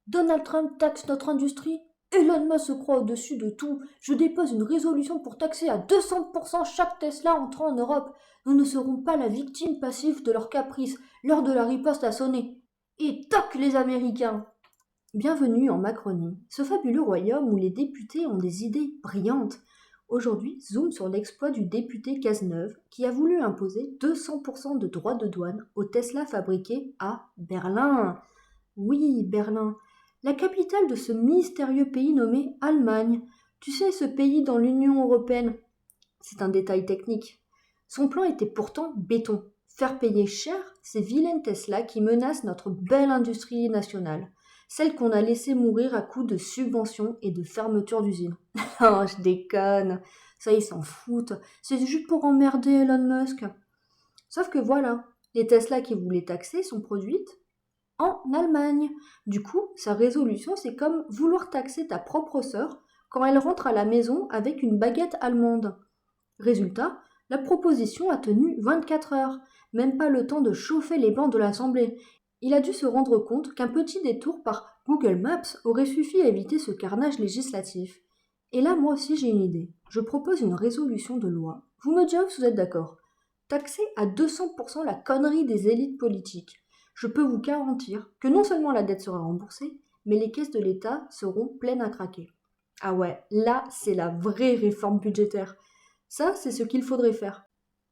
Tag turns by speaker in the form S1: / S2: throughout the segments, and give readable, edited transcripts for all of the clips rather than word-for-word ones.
S1: Donald Trump taxe notre industrie. Elon Musk se croit au-dessus de tout. Je dépose une résolution pour taxer à 200% chaque Tesla entrant en Europe. Nous ne serons pas la victime passive de leurs caprices. L'heure de la riposte a sonné. Et toc les Américains! Bienvenue en Macronie, ce fabuleux royaume où les députés ont des idées brillantes. Aujourd'hui, zoom sur l'exploit du député Cazeneuve qui a voulu imposer 200% de droits de douane aux Tesla fabriqués à Berlin. Oui, Berlin, la capitale de ce mystérieux pays nommé Allemagne. Tu sais, ce pays dans l'Union européenne. C'est un détail technique. Son plan était pourtant béton. Faire payer cher ces vilaines Tesla qui menacent notre belle industrie nationale. Celle qu'on a laissée mourir à coups de subventions et de fermetures d'usines. Oh, je déconne. Ça, ils s'en foutent. C'est juste pour emmerder Elon Musk. Sauf que voilà, les Tesla qui voulaient taxer sont produites en Allemagne. Du coup, sa résolution, c'est comme vouloir taxer ta propre sœur quand elle rentre à la maison avec une baguette allemande. Résultat, la proposition a tenu 24 heures, même pas le temps de chauffer les bancs de l'Assemblée. Il a dû se rendre compte qu'un petit détour par Google Maps aurait suffi à éviter ce carnage législatif. Et là, moi aussi, j'ai une idée. Je propose une résolution de loi. Vous me direz si vous êtes d'accord. Taxer à 200% la connerie des élites politiques. Je peux vous garantir que non seulement la dette sera remboursée, mais les caisses de l'État seront pleines à craquer. Ah ouais, là, c'est la vraie réforme budgétaire. Ça, c'est ce qu'il faudrait faire.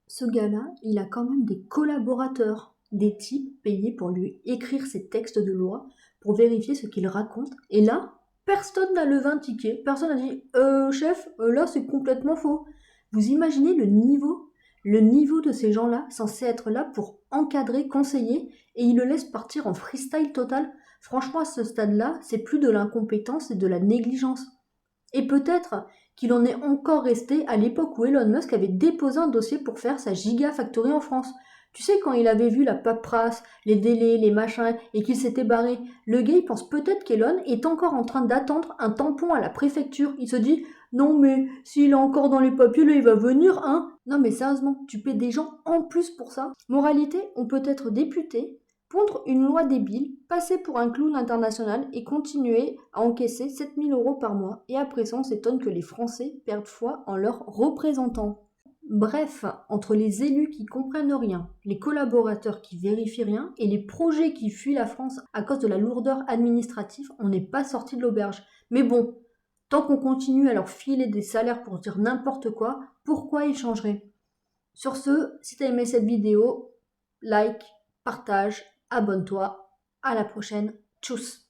S1: Ce gars-là, il a quand même des collaborateurs, des types payés pour lui écrire ses textes de loi, pour vérifier ce qu'il raconte. Et là, personne n'a levé un ticket, personne n'a dit chef, là c'est complètement faux. Vous imaginez le niveau? Le niveau de ces gens-là, censés être là pour encadrer, conseiller, et ils le laissent partir en freestyle total. Franchement, à ce stade-là, c'est plus de l'incompétence et de la négligence. Et peut-être qu'il en est encore resté à l'époque où Elon Musk avait déposé un dossier pour faire sa gigafactory en France. Tu sais, quand il avait vu la paperasse, les délais, les machins, et qu'il s'était barré, le gars il pense peut-être qu'Elon est encore en train d'attendre un tampon à la préfecture. Il se dit, non mais s'il est encore dans les papiers, là il va venir, hein. Non mais sérieusement, tu paies des gens en plus pour ça. Moralité, on peut être député, pondre une loi débile, passer pour un clown international et continuer à encaisser 7 000 € par mois. Et après ça, on s'étonne que les Français perdent foi en leurs représentants. Bref, entre les élus qui comprennent rien, les collaborateurs qui vérifient rien et les projets qui fuient la France à cause de la lourdeur administrative, on n'est pas sorti de l'auberge. Mais bon, tant qu'on continue à leur filer des salaires pour dire n'importe quoi, pourquoi ils changeraient? Sur ce, si tu as aimé cette vidéo, like, partage, abonne-toi. À la prochaine. Tchuss!